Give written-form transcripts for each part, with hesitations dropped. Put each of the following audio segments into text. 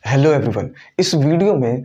Hello everyone. इस video में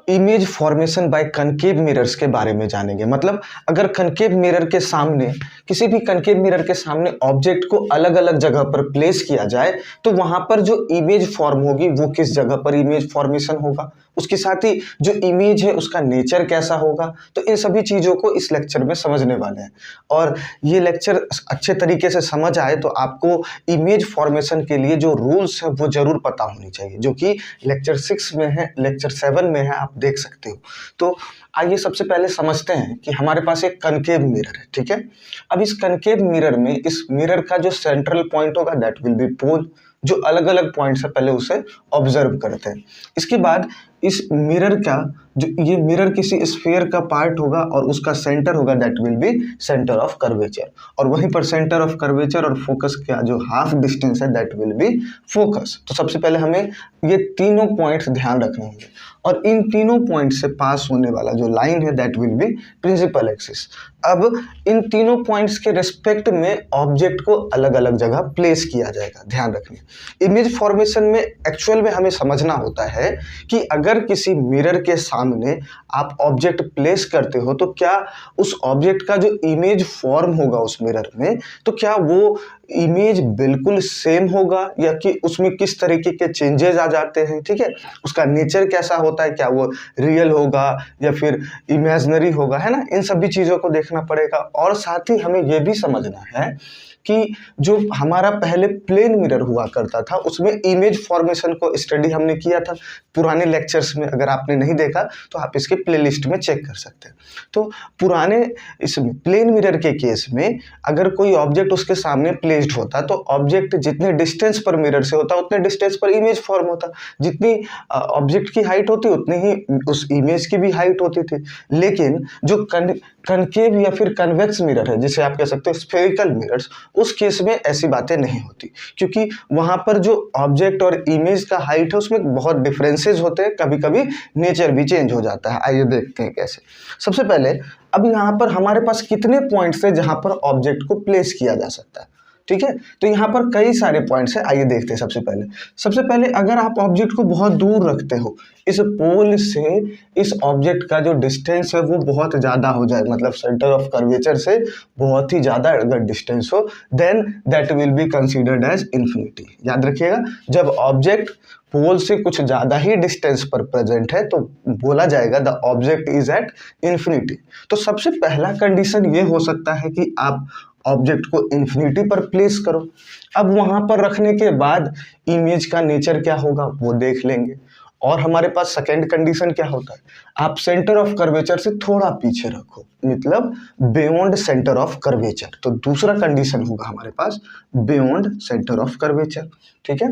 image formation by concave mirrors के बारे में जानेंगे। मतलब अगर कनकेव मिरर के सामने किसी भी कनकेव मिरर के सामने ऑब्जेक्ट को अलग अलग जगह पर प्लेस किया जाए तो वहां पर जो इमेज फॉर्म होगी वो किस जगह पर इमेज फॉर्मेशन होगा, उसके साथ ही जो इमेज है उसका नेचर कैसा होगा। तो इन सभी चीज़ों को इस लेक्चर में समझने वाले हैं और ये लेक्चर अच्छे तरीके से समझ आए तो आपको इमेज फॉर्मेशन के लिए जो रूल्स हैं वो जरूर पता होनी चाहिए, जो कि लेक्चर 6 में है, लेक्चर 7 में है, आप देख सकते हो। तो आइए सबसे पहले समझते हैं कि हमारे पास एक कनकेव मिरर है, ठीक है। अब इस कनकेव मिरर में इस मिरर का जो सेंट्रल पॉइंट होगा दैट विल बी पोल, जो अलग अलग पॉइंट से पहले उसे ऑब्जर्व करते हैं। इसके बाद इस मिरर का जो ये मिरर किसी स्फीयर का पार्ट होगा और उसका सेंटर होगा that will B centre of curvature, और वहीं पर सेंटर ऑफ कर्वेचर और फोकस का जो हाफ डिस्टेंस है दैट विल बी फोकस। तो सबसे पहले हमें ये तीनों पॉइंट्स ध्यान रखने होंगे और इन तीनों पॉइंट से पास होने वाला जो लाइन है that will be principal axis. अब इन तीनों पॉइंट्स के रिस्पेक्ट में ऑब्जेक्ट को अलग अलग जगह प्लेस किया जाएगा, ध्यान रखिए। इमेज फॉर्मेशन में एक्चुअल में हमें समझना होता है कि अगर किसी मिरर के सामने आप ऑब्जेक्ट प्लेस करते हो तो क्या उस ऑब्जेक्ट का जो इमेज फॉर्म होगा उस मिरर में, तो क्या वो इमेज बिल्कुल सेम होगा या कि उसमें किस तरीके के चेंजेस आ जाते हैं, ठीक है। उसका नेचर कैसा होता है, क्या वो रियल होगा या फिर इमेजिनरी होगा, है ना। इन सभी चीज़ों को देखना पड़ेगा और साथ ही हमें ये भी समझना है कि जो हमारा पहले प्लेन मिरर हुआ करता था उसमें इमेज फॉर्मेशन को स्टडी हमने किया था पुराने लेक्चर्स में। अगर आपने नहीं देखा तो आप इसके प्लेलिस्ट में चेक कर सकते हैं। तो पुराने इस प्लेन मिरर के केस में अगर कोई ऑब्जेक्ट उसके सामने प्लेस्ड होता तो ऑब्जेक्ट जितने डिस्टेंस पर मिरर से होता उतने डिस्टेंस पर इमेज फॉर्म होता। जितनी ऑब्जेक्ट की हाइट होती उतनी ही उस इमेज की भी हाइट होती थी। लेकिन जो कनकेव या फिर कन्वेक्स मिरर है, जिसे आप कह सकते हो स्फेरिकल मिरर्स, उस केस में ऐसी बातें नहीं होती क्योंकि वहां पर जो ऑब्जेक्ट और इमेज का हाइट है उसमें बहुत डिफरेंसेस होते हैं, कभी कभी नेचर भी चेंज हो जाता है। आइए देखते हैं कैसे। सबसे पहले अब यहाँ पर हमारे पास कितने पॉइंट्स है जहां पर ऑब्जेक्ट को प्लेस किया जा सकता है, ठीक है। तो यहाँ पर कई सारे पॉइंट्स हैं, आइए देखते हैं। सबसे पहले अगर आप ऑब्जेक्ट को बहुत दूर रखते हो, इस पोल से इस ऑब्जेक्ट का जो डिस्टेंस है वो बहुत ज़्यादा हो जाए, मतलब सेंटर ऑफ कर्वेचर से बहुत ही ज़्यादा अगर डिस्टेंस हो, then that will be considered as infinity. याद रखिएगा, जब ऑब्जेक्ट पोल से कुछ ज़्यादा ही डिस्टेंस पर प्रेजेंट है तो बोला जाएगा the object is eight infinity. तो सबसे पहला कंडीशन ये हो सकता है कि आप ऑब्जेक्ट को इन्फिनिटी पर प्लेस करो। अब वहां पर रखने के बाद इमेज का नेचर क्या होगा वो देख लेंगे। और हमारे पास सेकेंड कंडीशन क्या होता है, आप सेंटर ऑफ कर्वेचर से थोड़ा पीछे रखो, मतलब बियॉन्ड सेंटर ऑफ कर्वेचर। तो दूसरा कंडीशन होगा हमारे पास बियॉन्ड सेंटर ऑफ कर्वेचर, ठीक है।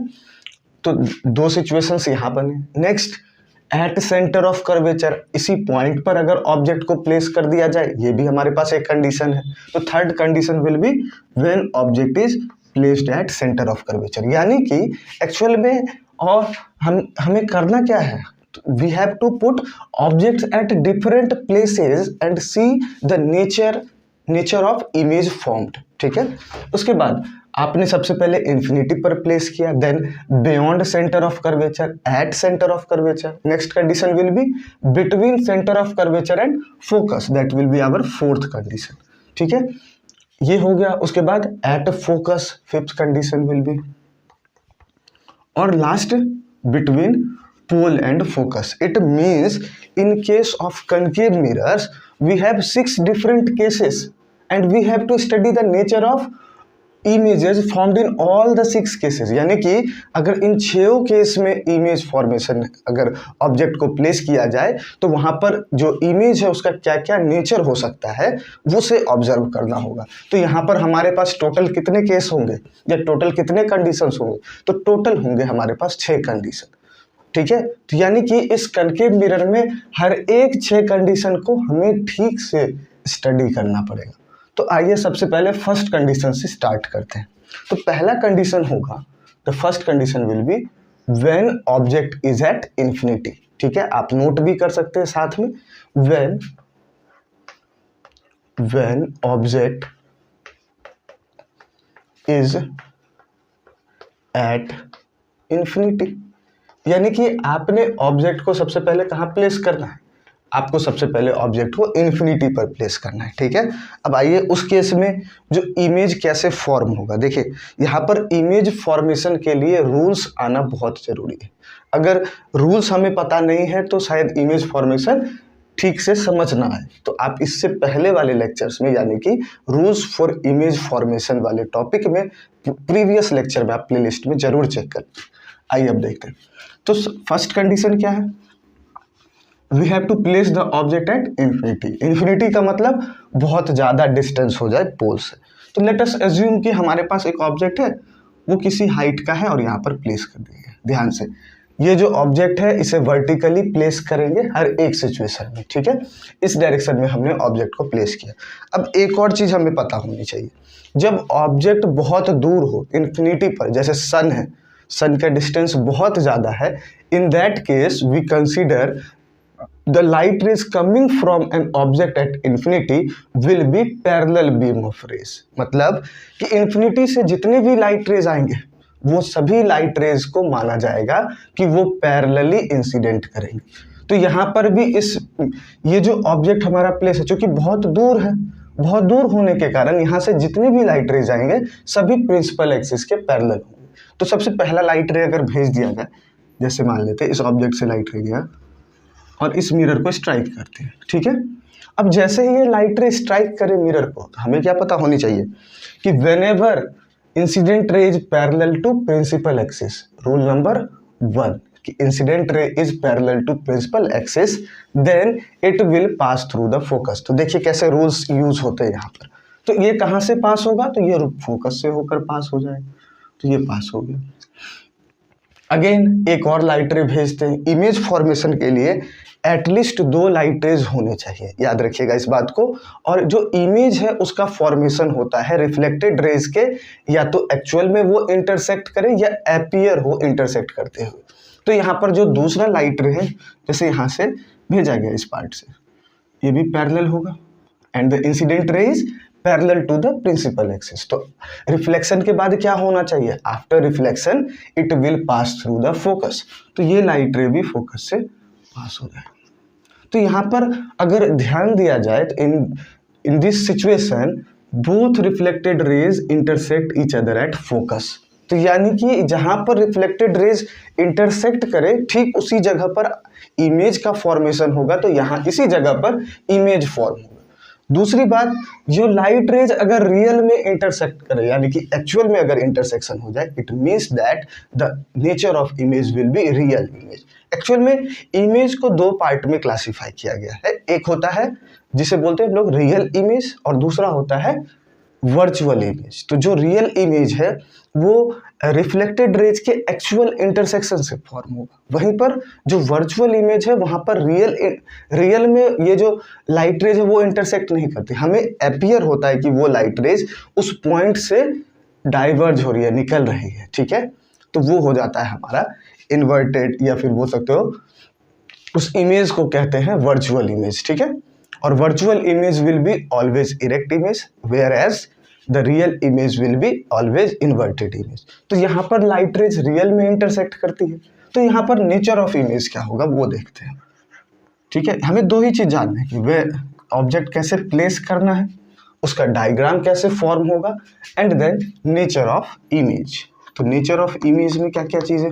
तो दो सिचुएशंस यहाँ बने। Next, eight centre of curvature, इसी पॉइंट पर अगर ऑब्जेक्ट को प्लेस कर दिया जाए, ये भी हमारे पास एक कंडीशन है। तो third condition will be when object is placed at centre of curvature, यानी कि एक्चुअल में और हमें करना क्या है, we have to put objects at different places and see the nature of image formed, ठीक है। उसके बाद आपने सबसे पहले इन्फिनिटी पर प्लेस किया, then beyond centre of curvature, at centre of curvature. Next condition will be between centre of curvature and focus, that will be our fourth condition, ठीक है। ये हो गया। उसके बाद at focus, fifth condition will be, और last between pole and focus. It means in case of concave mirrors we have 6 different cases and we have to study the nature of images formed in all the 6 cases। यानी कि अगर इन 6 case में image formation अगर object को place किया जाए तो वहां पर जो इमेज है उसका क्या क्या नेचर हो सकता है वो से ऑब्जर्व करना होगा। तो यहाँ पर हमारे पास टोटल कितने केस होंगे या टोटल कितने कंडीशंस होंगे, तो टोटल होंगे हमारे पास 6 कंडीशन, ठीक है। तो यानी कि इस कनकेव मिरर में हर एक 6 कंडीशन को हमें ठीक से स्टडी करना पड़ेगा। तो आइए सबसे पहले फर्स्ट कंडीशन से स्टार्ट करते हैं। तो पहला कंडीशन होगा, the first condition will be when object is at infinity, ठीक है। आप नोट भी कर सकते हैं साथ में, when object is at infinity, यानी कि आपने ऑब्जेक्ट को सबसे पहले कहाँ प्लेस करना है, आपको सबसे पहले ऑब्जेक्ट को इन्फिनिटी पर प्लेस करना है, ठीक है। अब आइए उस केस में जो इमेज कैसे फॉर्म होगा। देखिए यहाँ पर इमेज फॉर्मेशन के लिए रूल्स आना बहुत ज़रूरी है। अगर रूल्स हमें पता नहीं है तो शायद इमेज फॉर्मेशन ठीक से समझ ना आए। तो आप इससे पहले वाले लेक्चर्स में यानी कि रूल्स फॉर इमेज फॉर्मेशन वाले टॉपिक में प्रीवियस लेक्चर में आप प्लेलिस्ट में जरूर चेक कर। आइए अब देखते हैं। तो फर्स्ट कंडीशन क्या है, we have to place the object at infinity. Infinity का मतलब बहुत ज़्यादा डिस्टेंस हो जाए पोल से। तो लेट अस एज्यूम कि हमारे पास एक ऑब्जेक्ट है, वो किसी हाइट का है और यहाँ पर प्लेस कर दिया गया। ध्यान से ये जो ऑब्जेक्ट है इसे वर्टिकली प्लेस करेंगे हर एक सिचुएशन में, ठीक है। इस डायरेक्शन में हमने ऑब्जेक्ट को प्लेस किया। अब एक और चीज़ हमें पता होनी चाहिए, जब ऑब्जेक्ट बहुत दूर हो इन्फिनिटी पर, जैसे सन है, सन का डिस्टेंस बहुत ज़्यादा है, in that case we consider the light rays coming from an object at infinity will be parallel beam of rays। मतलब कि infinity से जितने भी light rays आएंगे वो सभी light rays को माना जाएगा कि वो पैरेलली इंसिडेंट करेंगे। तो यहाँ पर भी ये जो ऑब्जेक्ट हमारा प्लेस है चूंकि बहुत दूर है, बहुत दूर होने के कारण यहाँ से जितने भी लाइट रेज आएंगे सभी प्रिंसिपल एक्सिस के पैरेलल होंगे। तो सबसे पहला लाइट रे अगर भेज दिया जाए, जैसे मान लेते हैं इस ऑब्जेक्ट से लाइट रे गया और इस मिरर को स्ट्राइक करते हैं, ठीक है। अब जैसे ही ये लाइट रे स्ट्राइक करे मिरर को, तो हमें क्या पता होनी चाहिए कि whenever incident ray is parallel to principal axis, rule number 1 कि incident ray is parallel to principal axis then it will pass through the focus. तो देखिए कैसे रूल्स यूज होते हैं यहाँ पर। तो ये कहाँ से पास होगा, तो ये फोकस से होकर पास हो जाएगा, तो ये पास हो गया। अगेन एक और लाइट रे भेजते हैं। इमेज फॉर्मेशन के लिए एटलीस्ट 2 लाइट रेज होने चाहिए, याद रखिएगा इस बात को। और जो इमेज है उसका फॉर्मेशन होता है रिफ्लेक्टेड रेज के, या तो एक्चुअल में वो इंटरसेक्ट करे या अपीयर हो इंटरसेक्ट करते हुए। तो यहाँ पर जो दूसरा लाइट रे है, जैसे यहाँ से भेजा गया इस पार्ट से, ये भी पैरेलल होगा and the incident ray is parallel to the principal axis. तो रिफ्लेक्शन के बाद क्या होना चाहिए, after reflection it will pass through the focus. तो ये लाइट रे भी फोकस से पास हो जाए। तो यहाँ पर अगर ध्यान दिया जाए तो in this situation both reflected raise intersect each other at focus. तो यानी कि जहां पर रिफ्लेक्टेड रेज इंटरसेक्ट करे ठीक उसी जगह पर इमेज का फॉर्मेशन होगा। तो यहाँ इसी जगह पर इमेज फॉर्म होगा। दूसरी बात, जो लाइट रेज अगर रियल में इंटरसेक्ट करे यानी कि एक्चुअल में अगर इंटरसेक्शन हो जाए, it means that the nature of image will be real image. Actual में इमेज को 2 पार्ट में क्लासिफाई किया गया है। एक होता है जिसे बोलते हैं लोग रियल इमेज और दूसरा होता है वर्चुअल इमेज। तो जो रियल इमेज है वो रिफ्लेक्टेड रेज के एक्चुअल इंटरसेक्शन से फॉर्म होगा, वहीं पर जो वर्चुअल इमेज है वहां पर रियल में ये जो लाइट रेज है वो इंटरसेक्ट नहीं करती। हमें अपीयर होता है कि वो लाइट रेज उस पॉइंट से डाइवर्ज हो रही है, निकल रही है, ठीक है। तो वो हो जाता है हमारा इन्वर्टेड, या फिर बोल सकते हो उस इमेज को कहते हैं वर्चुअल इमेज, ठीक है। और virtual image will be always erect image whereas the real image will be always inverted image. तो यहाँ पर लाइट रेज रियल में इंटरसेक्ट करती है। तो यहाँ पर नेचर ऑफ इमेज क्या होगा वो देखते हैं, ठीक है। हमें 2 ही चीज जानना है कि वे ऑब्जेक्ट कैसे प्लेस करना है, उसका डायग्राम कैसे फॉर्म होगा, and then nature of image. तो नेचर ऑफ इमेज में क्या क्या चीजें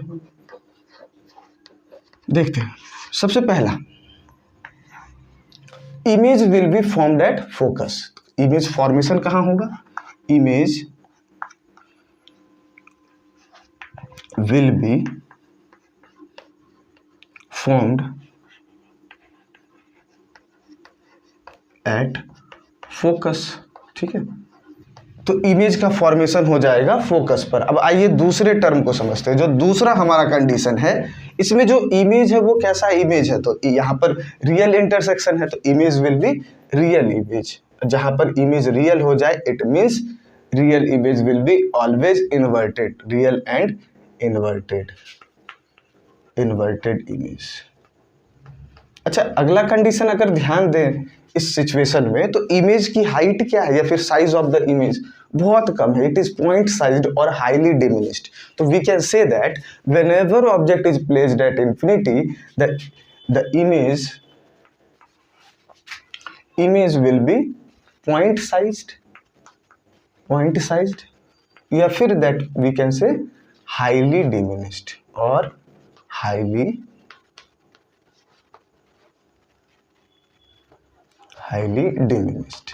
देखते हैं। सबसे पहला, image will be formed at focus. Image formation कहां होगा, image will be formed at focus, ठीक है। तो इमेज का फॉर्मेशन हो जाएगा फोकस पर। अब आइए दूसरे टर्म को समझते हैं। जो दूसरा हमारा कंडीशन है, इसमें जो इमेज है वो कैसा इमेज है, तो यहाँ पर रियल इंटरसेक्शन है, तो image will be real image. जहां पर इमेज रियल हो जाए it means real image will be always inverted, real and inverted image. अच्छा, अगला कंडीशन अगर ध्यान दें इस सिचुएशन में, तो इमेज की हाइट क्या है या फिर साइज ऑफ द इमेज बहुत कम है, इट इज पॉइंट साइज्ड और हाईली डिमिनिश्ड। तो we can say that whenever object is placed at infinity the image will be point sized या फिर that we can say highly diminished और highly diminished.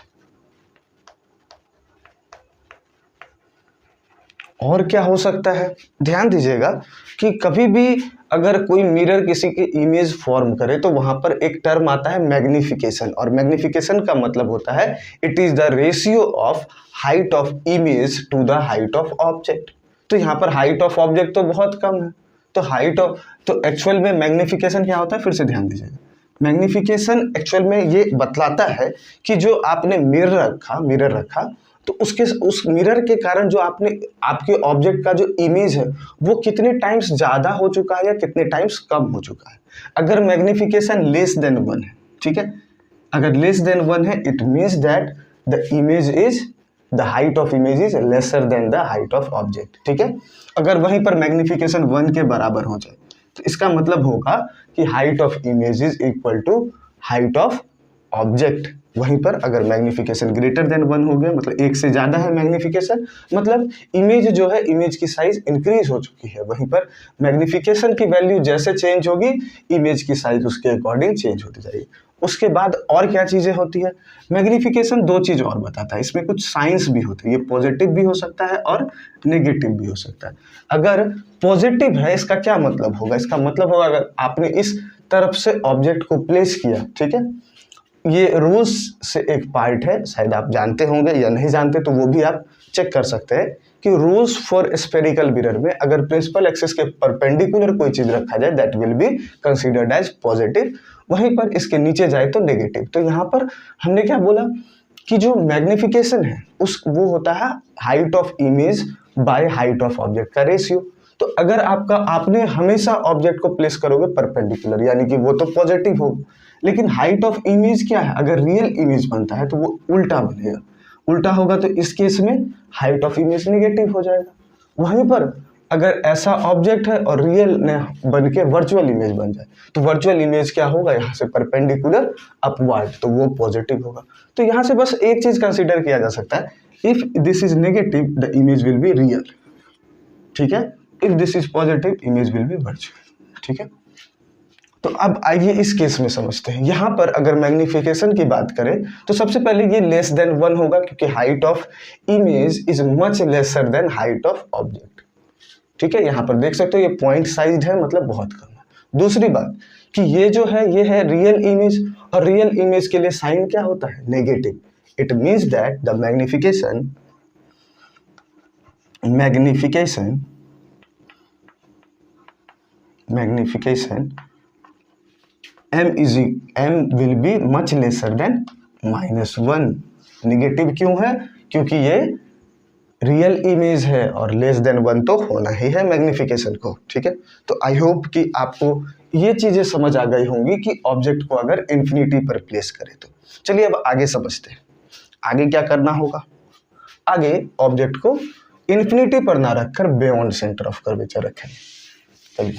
और क्या हो सकता है, ध्यान दीजिएगा कि कभी भी अगर कोई मिरर किसी की इमेज फॉर्म करे तो वहां पर एक टर्म आता है मैग्निफिकेशन, और मैग्निफिकेशन का मतलब होता है it is the ratio of height of image to the height of object. तो यहाँ पर हाइट ऑफ ऑब्जेक्ट तो बहुत कम है, तो एक्चुअल में मैग्निफिकेशन क्या होता है, फिर से ध्यान दीजिएगा। मैग्निफिकेशन एक्चुअल में ये बतलाता है कि जो आपने मिरर रखा तो उस मिरर के कारण जो आपके ऑब्जेक्ट का जो इमेज है वो कितने टाइम्स ज़्यादा हो चुका है या कितने टाइम्स कम हो चुका है। अगर मैग्निफिकेशन लेस देन 1 है, ठीक है, अगर लेस देन 1 है it means that the height of image is lesser then the height of object, ठीक है। अगर वहीं पर मैग्निफिकेशन 1 के बराबर हो जाए तो इसका मतलब होगा कि height of image is equal to height of object. वहीं पर अगर मैग्निफिकेशन ग्रेटर देन 1 हो गया, मतलब 1 से ज़्यादा है मैग्निफिकेशन, मतलब इमेज जो है, इमेज की साइज इंक्रीज हो चुकी है। वहीं पर मैग्निफिकेशन की वैल्यू जैसे चेंज होगी इमेज की साइज उसके अकॉर्डिंग चेंज होती जाएगी। उसके बाद और क्या चीज़ें होती है, मैग्निफिकेशन 2 चीज़ और बताता है, इसमें कुछ साइंस भी होती है, ये पॉजिटिव भी हो सकता है और नेगेटिव भी हो सकता है। अगर पॉजिटिव है इसका क्या मतलब होगा, इसका मतलब होगा अगर आपने इस तरफ से ऑब्जेक्ट को प्लेस किया, ठीक है, ये रूल्स से एक पार्ट है, शायद आप जानते होंगे या नहीं जानते तो वो भी आप चेक कर सकते हैं कि रूल्स फॉर स्फेरिकल मिरर में अगर प्रिंसिपल एक्सिस के परपेंडिकुलर कोई चीज रखा जाए that will be considered as positive, वहीं पर इसके नीचे जाए तो नेगेटिव। तो यहाँ पर हमने क्या बोला कि जो मैग्निफिकेशन है वो होता है height of image by height of object का रेशियो। तो अगर आपने हमेशा ऑब्जेक्ट को प्लेस करोगे परपेंडिकुलर यानी कि वो तो पॉजिटिव होगा, लेकिन हाइट ऑफ इमेज क्या है, अगर रियल इमेज बनता है तो वो उल्टा बनेगा, उल्टा होगा तो इस केस में हाइट ऑफ इमेज नेगेटिव हो जाएगा। वहीं पर अगर ऐसा ऑब्जेक्ट है और रियल ने बन के वर्चुअल इमेज बन जाए तो वर्चुअल इमेज क्या होगा, यहाँ से परपेंडिकुलर अपवर्ड, तो वो पॉजिटिव होगा। तो यहाँ से बस एक चीज कंसीडर किया जा सकता है, if this is negative the image will be real, ठीक है, if this is positive image will B virtual, ठीक है। तो अब आइए इस केस में समझते हैं। यहाँ पर अगर मैग्निफिकेशन की बात करें तो सबसे पहले ये लेस देन 1 होगा क्योंकि height of image is much laser than height of object, ठीक है। यहाँ पर देख सकते हो ये पॉइंट साइज है, मतलब बहुत कम है। दूसरी बात कि ये जो है ये है रियल इमेज, और रियल इमेज के लिए साइन क्या होता है, negative. It means that the magnification m will be much lesser than -1। Negative क्यों है, क्योंकि ये रियल इमेज है और लेस देन 1 तो होना ही है मैग्निफिकेशन को, ठीक है। तो आई होप कि आपको ये चीजें समझ आ गई होंगी कि ऑब्जेक्ट को अगर इंफिनिटी पर प्लेस करें तो। चलिए अब आगे समझते हैं, आगे क्या करना होगा। आगे ऑब्जेक्ट को इंफिनिटी पर ना रखकर बियॉन्ड सेंटर ऑफ कर्वेचर रखेंगे। चलिए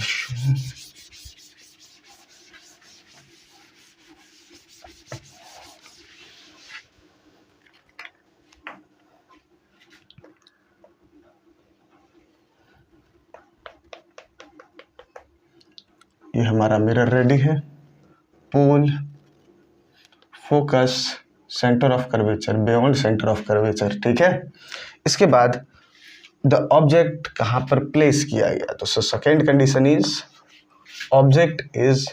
ये हमारा मिरर रेडी है, pole, focus, centre of curvature, beyond centre of curvature, ठीक है। इसके बाद द ऑब्जेक्ट कहाँ पर प्लेस किया गया, तो second condition is object is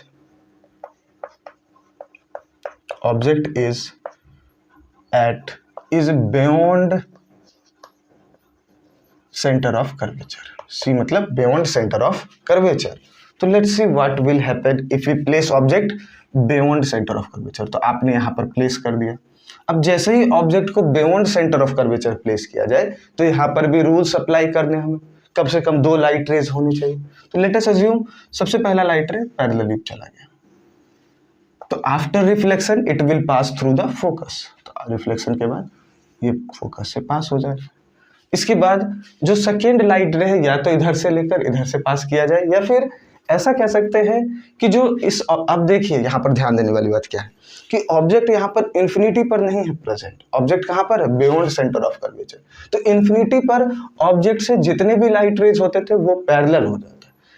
beyond centre of curvature. C मतलब बियॉन्ड सेंटर ऑफ कर्वेचर। तो let's see what will happen if we place object beyond centre of curvature. तो आपने यहाँ पर प्लेस कर दिया। अब जैसे ही ऑब्जेक्ट को beyond centre of curvature place किया जाए तो यहाँ पर भी रूल्स अप्लाई करने हमें, कम से कम 2 लाइट रेज होनी चाहिए। तो लेट अस अज्यूम सबसे पहला लाइट रे पैरेलली चला गया, तो after reflection it will pass through the focus, तो रिफ्लेक्शन के बाद ये फोकस से पास हो जाएगा। इसके बाद जो सेकेंड लाइट रे है या तो इधर से लेकर इधर से पास किया जाए, या फिर ऐसा कह सकते हैं कि जो इस, अब देखिए यहाँ पर ध्यान देने वाली बात क्या है कि ऑब्जेक्ट यहाँ पर इन्फिनिटी पर नहीं है प्रेजेंट, ऑब्जेक्ट कहाँ पर है, बियॉन्ड सेंटर ऑफ कर्वेचर। तो इन्फिनिटी पर ऑब्जेक्ट से जितने भी लाइट रेज होते थे वो पैरेलल हो जाते,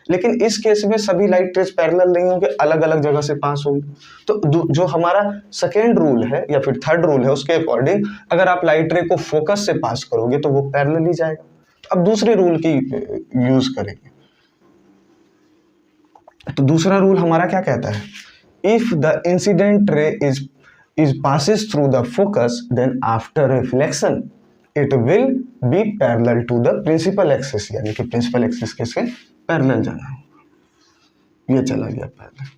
लेकिन इस केस में सभी लाइट रेज पैरेलल नहीं होंगे, अलग अलग जगह से पास होंगे। तो जो हमारा सेकेंड रूल है या फिर थर्ड रूल है उसके अकॉर्डिंग अगर आप लाइट रे को फोकस से पास करोगे तो वो पैरेलल ही जाएगा। तो अब दूसरे रूल की यूज करेंगे। तो दूसरा रूल हमारा क्या कहता है, if the incident ray is passes through the focus then after reflection it will be parallel to the principal axis, यानी कि प्रिंसिपल एक्सिस के से पैरेलल जाना होगा। ये चला गया पैरेलल।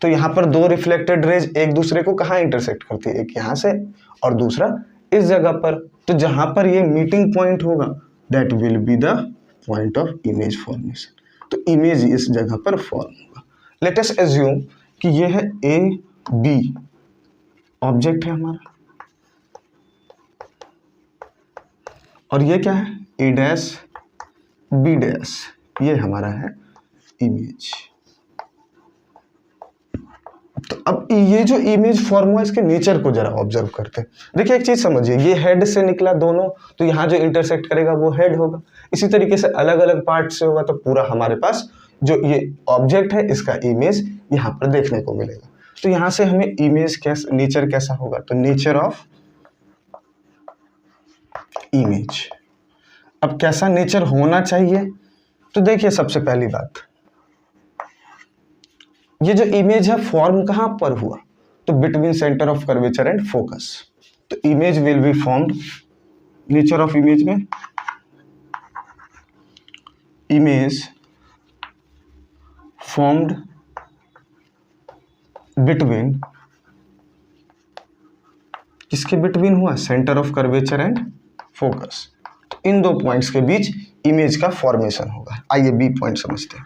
तो यहाँ पर दो रिफ्लेक्टेड रेज एक दूसरे को कहाँ इंटरसेक्ट करती है, एक यहाँ से और दूसरा इस जगह पर। तो जहाँ पर ये मीटिंग पॉइंट होगा that will be the point of image formation, तो इमेज इस जगह पर फॉर्म होगा। लेट अस एज्यूम कि ये है ए बी, ऑब्जेक्ट है हमारा, और ये क्या है ए डैश बी डैश, ये हमारा है इमेज। तो अब ये जो इमेज फॉर्म हुआ इसके नेचर को जरा ऑब्जर्व करते हैं। देखिए एक चीज समझिए, ये हेड से निकला दोनों, तो यहाँ जो इंटरसेक्ट करेगा वो हेड होगा। इसी तरीके से अलग अलग पार्ट से होगा तो पूरा हमारे पास जो ये ऑब्जेक्ट है इसका इमेज यहाँ पर देखने को मिलेगा। तो यहाँ से हमें इमेज कैसा, नेचर कैसा होगा, तो नेचर ऑफ इमेज। अब कैसा नेचर होना चाहिए, तो देखिए सबसे पहली बात, ये जो इमेज है फॉर्म कहां पर हुआ, तो between centre of curvature and focus. तो image will be formed, nature of image में इमेज फॉर्म्ड बिटवीन, किसके बिटवीन हुआ, centre of curvature and focus. तो इन दो पॉइंट्स के बीच इमेज का फॉर्मेशन होगा। आइए बी पॉइंट समझते हैं।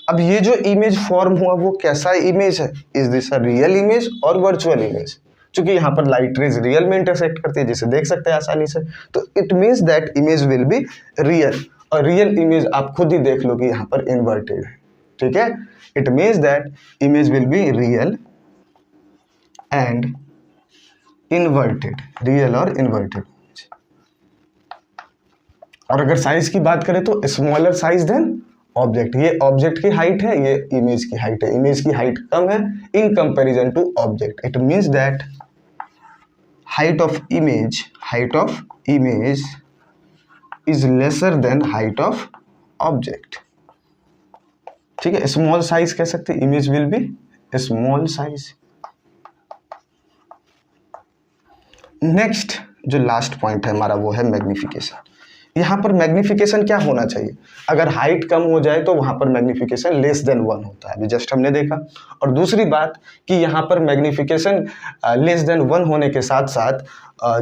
अब ये जो इमेज फॉर्म हुआ वो कैसा इमेज है, is this a real image और वर्चुअल इमेज। क्योंकि यहाँ पर लाइट रेज रियल में इंटरसेक्ट करती है जिसे देख सकते हैं आसानी से, तो it means that image will be real. और रियल इमेज आप खुद ही देख लो कि यहाँ पर इन्वर्टेड है, ठीक है। It means that image will be real and inverted, real और इन्वर्टेड। और अगर साइज की बात करें तो स्मॉलर साइज देन ऑब्जेक्ट। ये ऑब्जेक्ट की हाइट है, ये इमेज की हाइट है, इमेज की हाइट कम है in comparison to object. It means that height of image is lesser than height of object, ठीक है। स्मॉल साइज कह सकते हैं, image will be small size. Next जो लास्ट पॉइंट है हमारा वो है मैग्निफिकेशन। यहाँ पर मैग्निफिकेशन क्या होना चाहिए, अगर हाइट कम हो जाए तो वहाँ पर मैग्निफिकेशन लेस देन 1 होता है, अभी जस्ट हमने देखा। और दूसरी बात कि यहाँ पर मैग्निफिकेशन लेस देन 1 होने के साथ साथ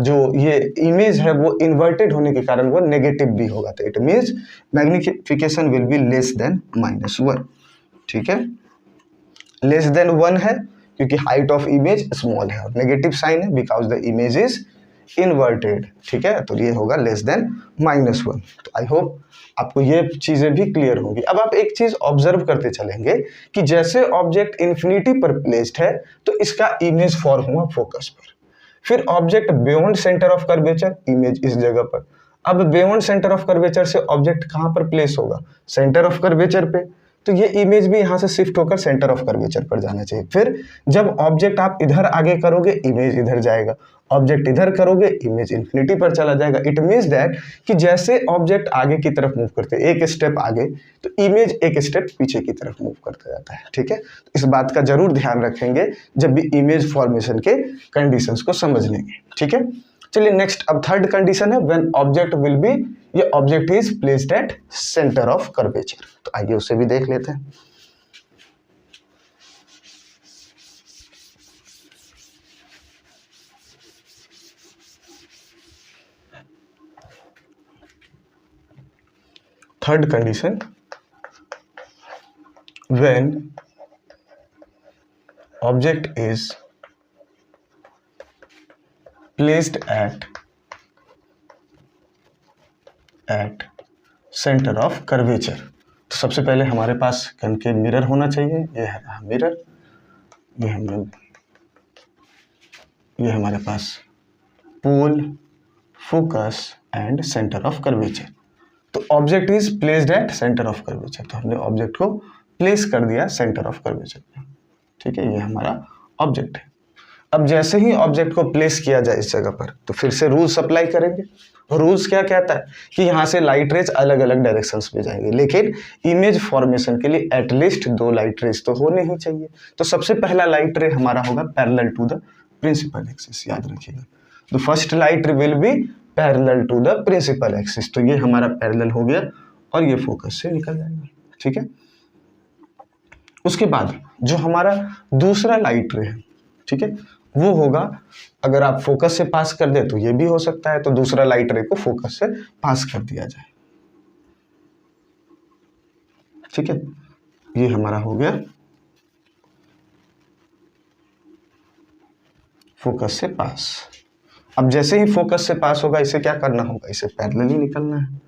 जो ये इमेज है वो इन्वर्टेड होने के कारण वो नेगेटिव भी होगा। तो it means magnification will be less than -1, ठीक है। लेस देन 1 है क्योंकि हाइट ऑफ इमेज स्मॉल है, और नेगेटिव साइन है because the image is inverted, ठीक है। तो ये होगा लेस देन -1। तो आई होप आपको ये चीजें भी क्लियर होंगी। अब आप एक चीज ऑब्जर्व करते चलेंगे कि जैसे ऑब्जेक्ट इन्फिनिटी पर प्लेस्ड है तो इसका इमेज फॉर्म हुआ फोकस पर, फिर object beyond centre of curvature, image इस जगह पर। अब बियॉन्ड सेंटर ऑफ कर्वेचर से ऑब्जेक्ट कहां पर प्लेस होगा, सेंटर ऑफ कर्वेचर पे, तो ये इमेज भी यहां से शिफ्ट होकर सेंटर ऑफ कर्वेचर पर जाना चाहिए। फिर जब ऑब्जेक्ट आप इधर आगे करोगे इमेज इधर जाएगा, ऑब्जेक्ट इधर करोगे इमेज इन्फिनिटी पर चला जाएगा। इट मीन्स दैट कि जैसे ऑब्जेक्ट आगे की तरफ मूव करते हैं एक स्टेप आगे, तो इमेज एक स्टेप पीछे की तरफ मूव करता जाता है, ठीक है। तो इस बात का जरूर ध्यान रखेंगे जब भी इमेज फॉर्मेशन के कंडीशंस को समझ लेंगे, ठीक है। चलिए नेक्स्ट, अब थर्ड कंडीशन है व्हेन ऑब्जेक्ट विल बी, ये object is placed at centre of curvature. तो आइए उसे भी देख लेते हैं। Third condition, when object is placed at centre of curvature. तो सबसे पहले हमारे पास कनकेव मिरर होना चाहिए। ये है मिरर, ये हमारे पास pole, focus and centre of curvature. तो object is placed at centre of curvature, तो हमने ऑब्जेक्ट को प्लेस कर दिया सेंटर ऑफ कर्वेचर पे। ठीक है, ये हमारा ऑब्जेक्ट है। अब जैसे ही ऑब्जेक्ट को प्लेस किया जाए इस जगह पर, तो फिर से रूल्स अप्लाई करेंगे। रूल्स क्या कहता है कि यहाँ से लाइट रेज अलग अलग डायरेक्शंस में जाएंगे, लेकिन इमेज फॉर्मेशन के लिए एटलीस्ट 2 लाइट रेज तो होने ही चाहिए। तो सबसे पहला लाइट रे हमारा होगा parallel to the principal axis, याद रखिएगा। The first light ray will be parallel to the principal axis. तो ये हमारा पैरेलल हो गया और ये फोकस से निकल जाएगा। ठीक है, उसके बाद जो हमारा दूसरा लाइट रे है, ठीक है, वो होगा, अगर आप फोकस से पास कर दे तो ये भी हो सकता है, तो दूसरा लाइट रे को फोकस से पास कर दिया जाए। ठीक है, ये हमारा हो गया फोकस से पास। अब जैसे ही फोकस से पास होगा, इसे क्या करना होगा, इसे पैरेलली निकलना है।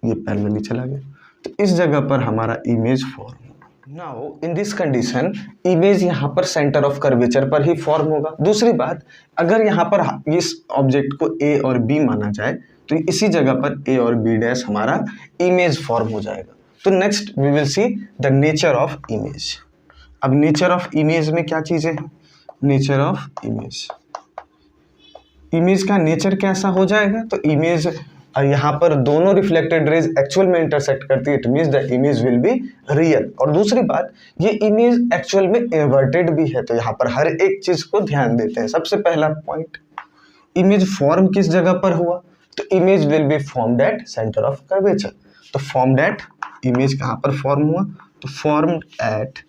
ये पैरेलली चला गया, तो इस जगह पर हमारा image form. Now in this condition image यहाँ पर सेंटर ऑफ कर्वेचर पर ही फॉर्म होगा। दूसरी बात, अगर यहाँ पर इस ऑब्जेक्ट को ए और बी माना जाए, तो इसी जगह पर ए और बी डैश हमारा इमेज फॉर्म हो जाएगा। तो next we will see the nature of image. अब नेचर ऑफ इमेज में क्या चीजें हैं? नेचर ऑफ इमेज, इमेज का नेचर कैसा हो जाएगा? तो इमेज यहाँ पर दोनों रिफ्लेक्टेड रेज एक्चुअल में इंटरसेक्ट करती है, it means the image will be real. और दूसरी बात, ये इमेज एक्चुअल में इन्वर्टेड भी है, तो यहाँ पर हर एक चीज को ध्यान देते हैं। सबसे पहला पॉइंट, इमेज फॉर्म किस जगह पर हुआ? तो image will be formed eight centre of curvature. तो फॉर्म्ड एट, इमेज कहाँ पर फॉर्म हुआ? तो formed at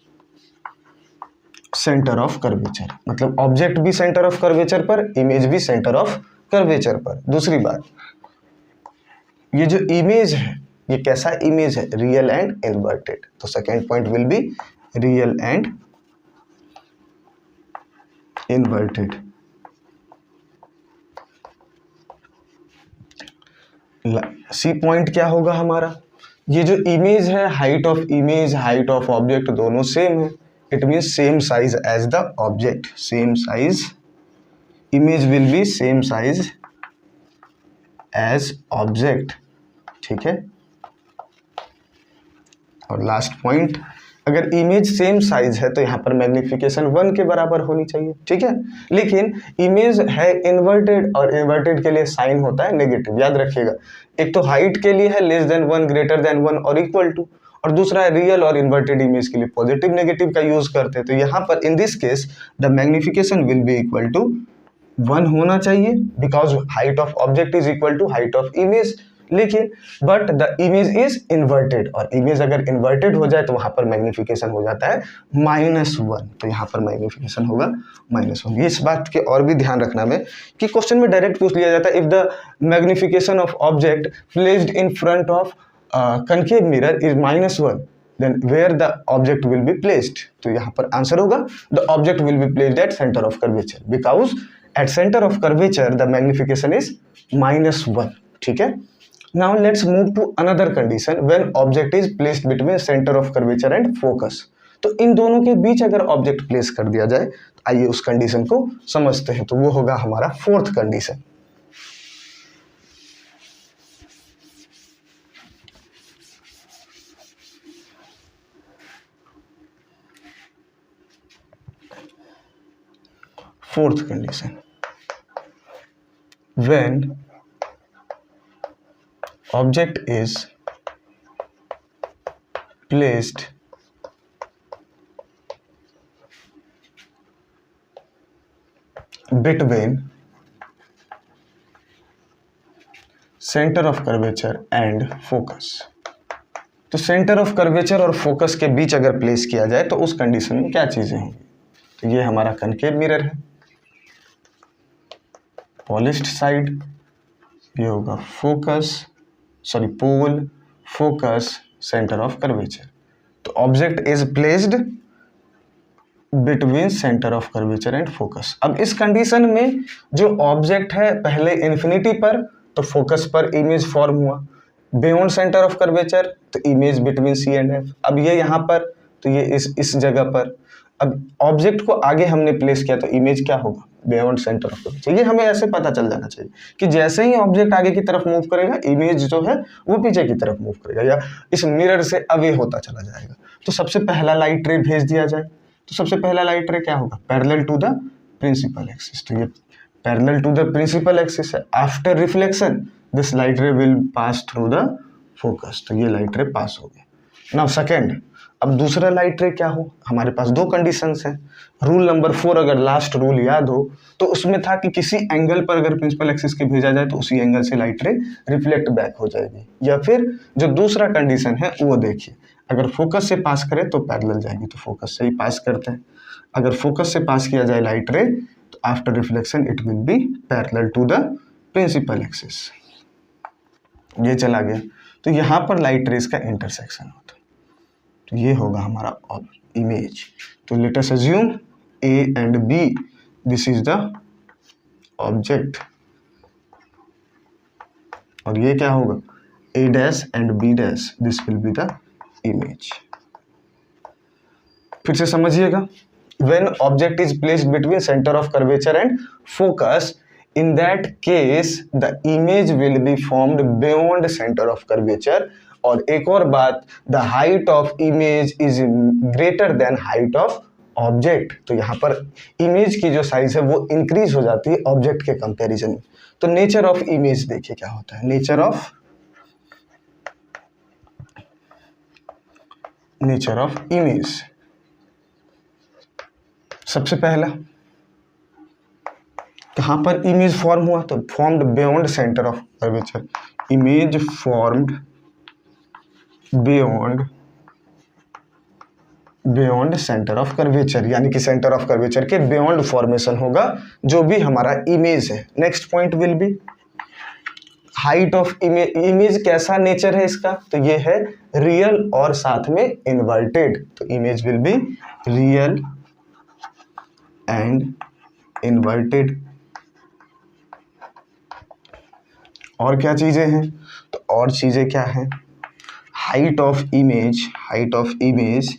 centre of curvature, मतलब ऑब्जेक्ट भी सेंटर ऑफ कर्वेचर पर, इमेज भी सेंटर ऑफ कर्वेचर पर। दूसरी बात, ये जो इमेज है ये कैसा इमेज है? Real and inverted. तो second point will be real and inverted. C point क्या होगा हमारा? ये जो इमेज है, height of image, height of object दोनों सेम है, it means same size as the object, same size, image will be same size as object. ठीक है, और लास्ट पॉइंट, अगर इमेज सेम साइज है तो यहाँ पर मैग्निफिकेशन 1 के बराबर होनी चाहिए। ठीक है, लेकिन इमेज है इन्वर्टेड, और इन्वर्टेड के लिए साइन होता है नेगेटिव, याद रखिएगा। एक तो हाइट के लिए है लेस देन 1, ग्रेटर देन 1 और इक्वल टू, और दूसरा है रियल और इन्वर्टेड इमेज के लिए पॉजिटिव नेगेटिव का यूज करते हैं। तो यहाँ पर in this case the magnification will be equal to 1 होना चाहिए, because height of object is equal to height of image. लेकिन but the image is inverted, और इमेज अगर इन्वर्टेड हो जाए तो वहां पर मैग्निफिकेशन हो जाता है -1। तो यहाँ पर मैग्निफिकेशन होगा -1। इस बात के और भी ध्यान रखना में कि क्वेश्चन में डायरेक्ट पूछ लिया जाता है, if the magnification of object placed in front of concave mirror is -1, then where the object will be placed? तो यहाँ पर आंसर होगा the object will be placed at center of curvature, because at center of curvature the magnification is -1. ठीक है, now let's move to another condition when object is placed between center of curvature and focus. तो इन दोनों के बीच अगर object place कर दिया जाए, तो आइए उस कंडीशन को समझते हैं। तो वो होगा हमारा fourth condition. Fourth condition, when object is placed between center of curvature and focus। तो सेंटर ऑफ कर्वेचर और फोकस के बीच अगर प्लेस किया जाए तो उस कंडीशन में क्या चीजें होंगी? तो ये हमारा कनकेव मिरर है, पॉलिश्ड साइड, ये होगा focus, sorry pole, focus, centre of curvature. तो object is placed between centre of curvature and focus. अब इस कंडीशन में जो ऑब्जेक्ट है पहले इन्फिनिटी पर तो फोकस पर इमेज फॉर्म हुआ, बियॉन्ड सेंटर ऑफ कर्वेचर तो image between C and F. अब ये यहाँ पर तो ये इस जगह पर। अब ऑब्जेक्ट को आगे हमने प्लेस किया तो इमेज क्या होगा, बियॉन्ड सेंटर ऑफ कर्वेचर। ये हमें ऐसे पता चल जाना चाहिए कि जैसे ही ऑब्जेक्ट आगे की तरफ मूव करेगा इमेज जो है वो पीछे की तरफ मूव करेगा या इस मिरर से अवे होता चला जाएगा। तो सबसे पहला लाइट रे भेज दिया जाए तो सबसे पहला लाइट रे क्या होगा, parallel to the principal axis. तो ये parallel to the principal axis है। After reflection this light ray will pass through the focus. तो ये लाइट रे पास हो गया। नाउ सेकेंड, अब दूसरा लाइट रे क्या हो, हमारे पास दो कंडीशंस हैं। रूल नंबर 4 अगर लास्ट रूल याद हो तो उसमें था कि किसी एंगल पर अगर प्रिंसिपल एक्सिस के भेजा जाए तो उसी एंगल से लाइट रे रिफ्लेक्ट बैक हो जाएगी। या फिर जो दूसरा कंडीशन है वो देखिए, अगर फोकस से पास करें तो पैरेलल जाएगी, तो फोकस से ही पास करते हैं। अगर फोकस से पास किया जाए लाइट रे तो after reflection it will be parallel to the principal axis. ये चला गया तो यहाँ पर लाइट रेज का इंटरसेक्शन होता है, तो ये होगा हमारा इमेज। तो let us assume A and B, this is the object, और ये क्या होगा, A dash and B dash, this will be the image. फिर से समझिएगा, when object is placed between center of curvature and focus, in that case the image will be formed beyond center of curvature। और एक और बात, the height of image is greater than height of object। तो यहाँ पर image की जो size है वो इंक्रीज हो जाती है ऑब्जेक्ट के कंपैरिजन में। तो नेचर ऑफ इमेज देखिए क्या होता है, नेचर ऑफ इमेज। सबसे पहला कहाँ पर इमेज फॉर्म हुआ, तो formed beyond centre of curvature. Image formed beyond centre of curvature, यानी कि सेंटर ऑफ कर्वेचर के बियॉन्ड फॉर्मेशन होगा जो भी हमारा इमेज है। Next point will B height of image. Image कैसा नेचर है इसका, तो ये है रियल और साथ में इन्वर्टेड। तो image will be real and inverted. और क्या चीजें हैं, तो और चीजें क्या हैं, height of image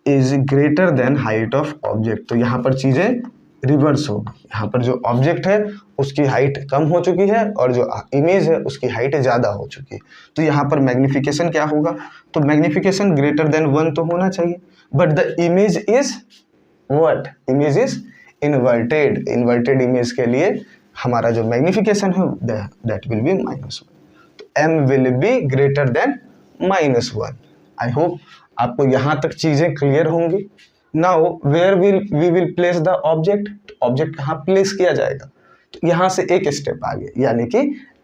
is greater than height of object. तो यहाँ पर चीजें रिवर्स होगी, यहाँ पर जो ऑब्जेक्ट है उसकी हाइट कम हो चुकी है और जो इमेज है उसकी हाइट ज़्यादा हो चुकी है। तो यहाँ पर मैग्निफिकेशन क्या होगा, तो मैग्निफिकेशन ग्रेटर देन 1 तो होना चाहिए, but the image is what, image is inverted. Inverted image के लिए हमारा जो मैग्निफिकेशन है दैट विल बी -1। तो m will be greater than -1। I hope आपको यहाँ तक चीज़ें क्लियर होंगी। Now where we will place the object, object कहाँ प्लेस किया जाएगा, तो यहाँ से एक स्टेप आगे यानी कि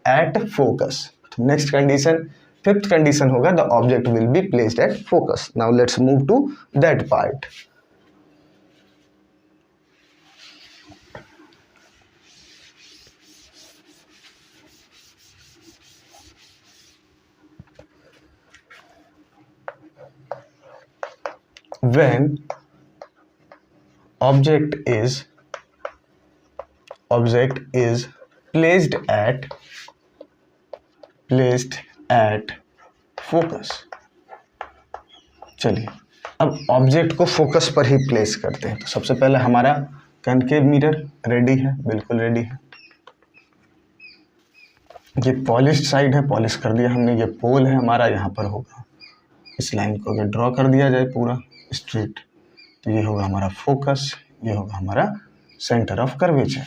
एट फोकस। तो नेक्स्ट कंडीशन, फिफ्थ कंडीशन होगा the object will be placed at focus. Now let's move to that part. When object is placed at focus। चलिए अब ऑब्जेक्ट को फोकस पर ही प्लेस करते हैं। तो सबसे पहले हमारा कनकेव मिरर रेडी है, बिल्कुल रेडी है। ये पॉलिश्ड साइड है, पॉलिश कर दिया हमने। ये पोल है हमारा, यहाँ पर होगा। इस लाइन को अगर ड्रॉ कर दिया जाए पूरा स्ट्रेट तो ये होगा हमारा फोकस, ये होगा हमारा सेंटर ऑफ कर्वेचर।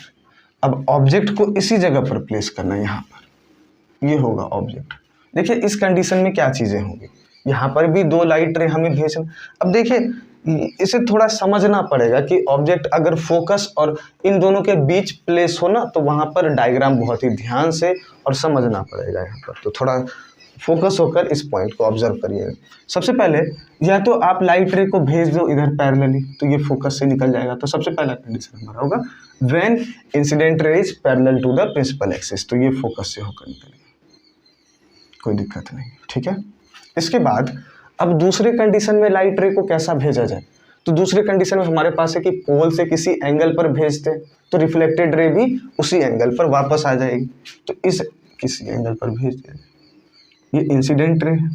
अब ऑब्जेक्ट को इसी जगह पर प्लेस करना है, यहाँ पर ये होगा ऑब्जेक्ट। देखिए इस कंडीशन में क्या चीज़ें होंगी, यहाँ पर भी दो लाइट रे हमें भेजना। अब देखिए इसे थोड़ा समझना पड़ेगा कि ऑब्जेक्ट अगर फोकस और इन दोनों के बीच प्लेस हो ना तो वहाँ पर डायग्राम बहुत ही ध्यान से और समझना पड़ेगा यहाँ पर। तो थोड़ा फोकस होकर इस पॉइंट को ऑब्जर्व करिएगा। सबसे पहले या तो आप लाइट रे को भेज दो इधर पैरेलली तो ये फोकस से निकल जाएगा। तो सबसे पहला कंडीशन हमारा होगा when incident ray is parallel to the principal axis. तो ये फोकस से होकर निकलेगा, कोई दिक्कत नहीं, ठीक है। इसके बाद अब दूसरे कंडीशन में लाइट रे को कैसा भेजा जाए, तो दूसरे कंडीशन में हमारे पास है कि पोल से किसी एंगल पर भेजते तो रिफ्लेक्टेड रे भी उसी एंगल पर वापस आ जाएगी। तो इस किसी एंगल पर भेज दिया, ये इंसिडेंट रे है।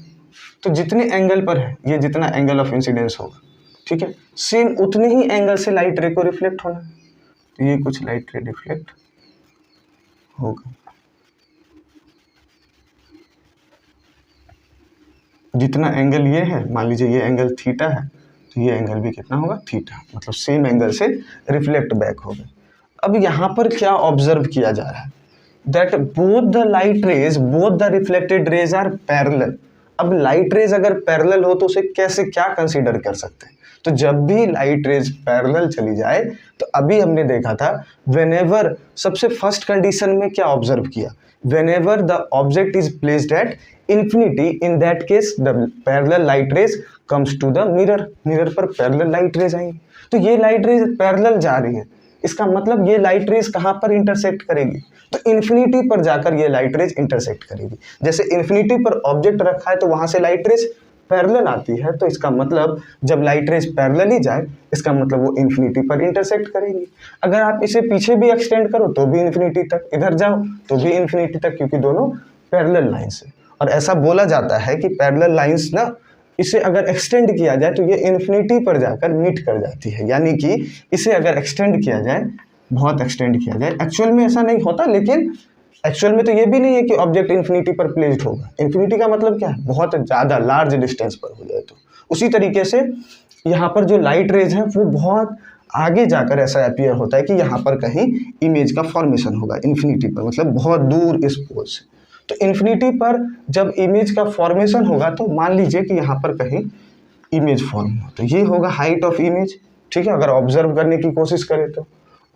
तो जितने एंगल पर है ये जितना एंगल ऑफ इंसिडेंस होगा, ठीक है, सेम उतने ही एंगल से लाइट रे को रिफ्लेक्ट होना है। तो ये कुछ लाइट रे रिफ्लेक्ट होगा, जितना एंगल ये है, मान लीजिए ये एंगल थीटा है, तो ये एंगल भी कितना होगा, थीटा, मतलब सेम एंगल से रिफ्लेक्ट बैक होगा। अब यहाँ पर क्या ऑब्जर्व किया जा रहा है, that both the light rays, both the reflected rays are parallel. अब लाइट रेज अगर पैरेलल हो तो उसे कैसे क्या कंसीडर कर सकते हैं, तो जब भी लाइट रेज पैरेलल चली जाए, तो अभी हमने देखा था व्हेनेवर, सबसे फर्स्ट कंडीशन में क्या ऑब्जर्व किया, whenever the object is placed at infinity, इन that case the parallel light rays comes to the mirror, mirror पर पैरेलल लाइट रेज आएंगी। तो ये लाइट रेज पैरेलल जा रही है, इसका मतलब ये लाइट रेज कहाँ पर इंटरसेक्ट करेगी, तो इन्फिनिटी पर जाकर ये लाइट रेज इंटरसेक्ट करेगी। जैसे इन्फिनिटी पर ऑब्जेक्ट रखा है तो वहां से लाइट रेज पैरेलल आती है, तो इसका मतलब जब लाइट रेज पैरेलल ही जाए, इसका मतलब वो इन्फिनिटी पर इंटरसेक्ट करेगी। अगर आप इसे पीछे भी एक्सटेंड करो तो भी इन्फिनिटी तक, इधर जाओ तो भी इन्फिनिटी तक, क्योंकि दोनों पैरेलल लाइंस है। और ऐसा बोला जाता है कि पैरेलल लाइंस ना, इसे अगर एक्सटेंड किया जाए तो ये इन्फिनिटी पर जाकर मीट कर जाती है, यानी कि इसे अगर एक्सटेंड किया जाए, बहुत एक्सटेंड किया जाए, एक्चुअल में ऐसा नहीं होता, लेकिन एक्चुअल में तो ये भी नहीं है कि ऑब्जेक्ट इन्फिनिटी पर प्लेस्ड होगा। इन्फिनिटी का मतलब क्या है, बहुत ज़्यादा लार्ज डिस्टेंस पर हो जाए। तो उसी तरीके से यहाँ पर जो लाइट रेज है वो बहुत आगे जाकर ऐसा अपीयर होता है कि यहाँ पर कहीं इमेज का फॉर्मेशन होगा इन्फिनिटी पर, मतलब बहुत दूर इस पोल से। तो इन्फिनिटी पर जब इमेज का फॉर्मेशन होगा तो मान लीजिए कि यहाँ पर कहीं इमेज फॉर्म हो, तो ये होगा हाइट ऑफ इमेज, ठीक है, अगर ऑब्जर्व करने की कोशिश करें तो।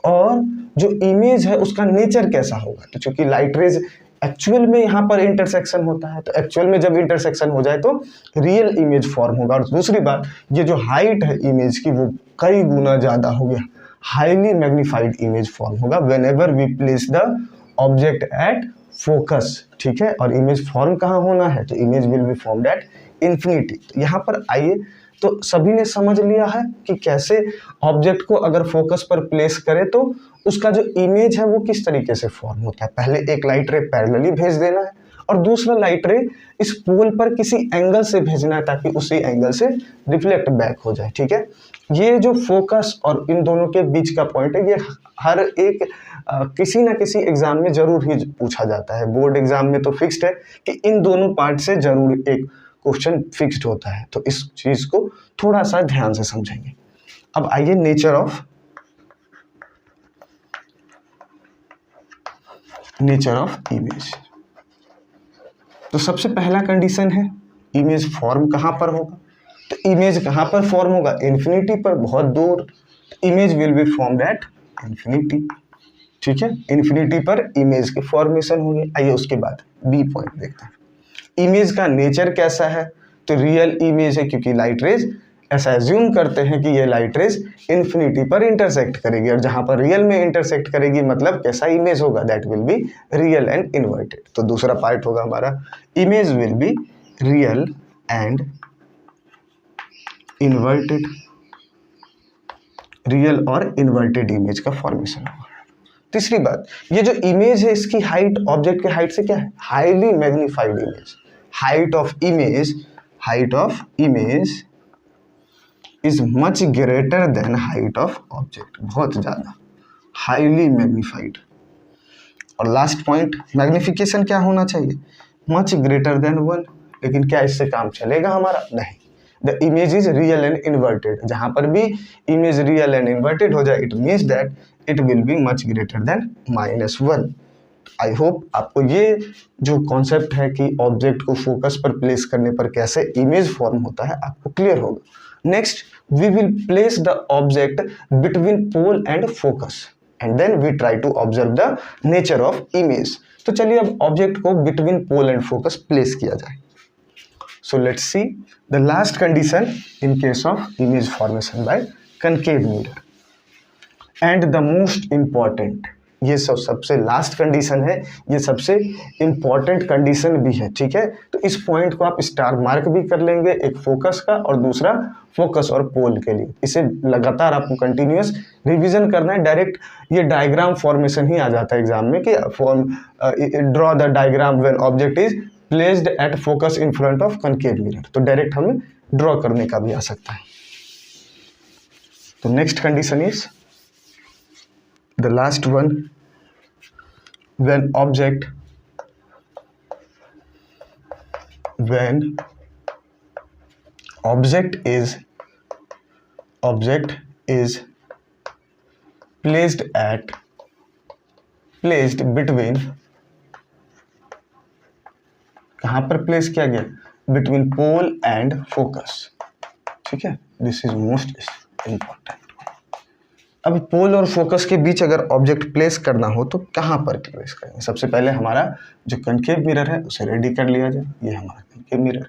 और जो इमेज है उसका नेचर कैसा होगा, तो चूंकि लाइट रेज एक्चुअल में यहाँ पर इंटरसेक्शन होता है, तो एक्चुअल में जब इंटरसेक्शन हो जाए तो रियल इमेज फॉर्म होगा। और दूसरी बात, ये जो हाइट है इमेज की वो कई गुना ज़्यादा हो गया, हाईली मैग्नीफाइड इमेज फॉर्म होगा whenever we place the object at focus, ठीक है। और इमेज फॉर्म कहाँ होना है, तो image will be formed at infinity. तो यहाँ पर आइए, तो सभी ने समझ लिया है कि कैसे ऑब्जेक्ट को अगर फोकस पर प्लेस करें तो उसका जो इमेज है वो किस तरीके से फॉर्म होता है। पहले एक लाइट रे पैरेलली भेज देना है और दूसरा लाइट रे इस पोल पर किसी एंगल से भेजना है ताकि उसी एंगल से रिफ्लेक्ट बैक हो जाए, ठीक है। ये जो फोकस और इन दोनों के बीच का पॉइंट है, ये हर एक किसी ना किसी एग्जाम में जरूर ही पूछा जाता है। बोर्ड एग्जाम में तो फिक्स्ड है कि इन दोनों पार्ट से जरूर एक क्वेश्चन फिक्स्ड होता है, तो इस चीज को थोड़ा सा ध्यान से समझेंगे। अब आइए नेचर ऑफ इमेज। तो सबसे पहला कंडीशन है इमेज फॉर्म कहां पर होगा, तो इमेज कहां पर फॉर्म होगा, इन्फिनिटी पर, बहुत दूर। Image will be formed at infinity, ठीक है, इन्फिनिटी पर इमेज की फॉर्मेशन होगी। आइए उसके बाद बी पॉइंट देखते हैं, इमेज का नेचर कैसा है, तो रियल इमेज है, क्योंकि लाइट रेज ऐसा एज्यूम करते हैं कि ये लाइट रेज इन्फिनिटी पर इंटरसेक्ट करेगी, और जहां पर रियल में इंटरसेक्ट करेगी मतलब कैसा इमेज होगा, that will be real and inverted. तो दूसरा पार्ट होगा हमारा, image will be real and inverted, real और इन्वर्टेड इमेज का फॉर्मेशन होगा। तीसरी बात, ये जो इमेज है इसकी हाइट ऑब्जेक्ट के हाइट से क्या है, highly magnified image. Height of image is much greater than height of object, बहुत ज्यादा हाईली मैग्नीफाइड। और लास्ट पॉइंट, मैग्निफिकेशन क्या होना चाहिए, मच ग्रेटर देन 1। लेकिन क्या इससे काम चलेगा हमारा, नहीं। The image is real and inverted, जहां पर भी इमेज रियल एंड इन्वर्टेड हो जाए it means that it will be much greater than -1। I hope आपको ये जो कॉन्सेप्ट है कि ऑब्जेक्ट को फोकस पर प्लेस करने पर कैसे इमेज फॉर्म होता है आपको क्लियर होगा। Next we will place the object between pole and focus and then we try to observe the nature of image. तो चलिए अब ऑब्जेक्ट को between pole and focus place किया जाए। So let's see the last condition in case of image formation by concave mirror, and the most important ये सबसे last condition है, ये सबसे इम्पॉर्टेंट कंडीशन भी है, ठीक है। तो इस पॉइंट को आप स्टार मार्क भी कर लेंगे, एक फोकस का और दूसरा फोकस और पोल के लिए। इसे लगातार आपको कंटिन्यूअस रिवीजन करना है। डायरेक्ट ये डायग्राम फॉर्मेशन ही आ जाता है एग्जाम में कि draw the diagram when object is placed at focus in front of concave mirror. तो डायरेक्ट हमें ड्रॉ करने का भी आ सकता है। तो next condition is the last one, when object is placed between, कहाँ पर प्लेस किया गया, बिटवीन पोल एंड फोकस, ठीक है। This is most important. अब पोल और फोकस के बीच अगर ऑब्जेक्ट प्लेस करना हो तो कहाँ पर प्लेस करेंगे। सबसे पहले हमारा जो कनकेव मिरर है उसे रेडी कर लिया जाए। ये हमारा कनकेव मिरर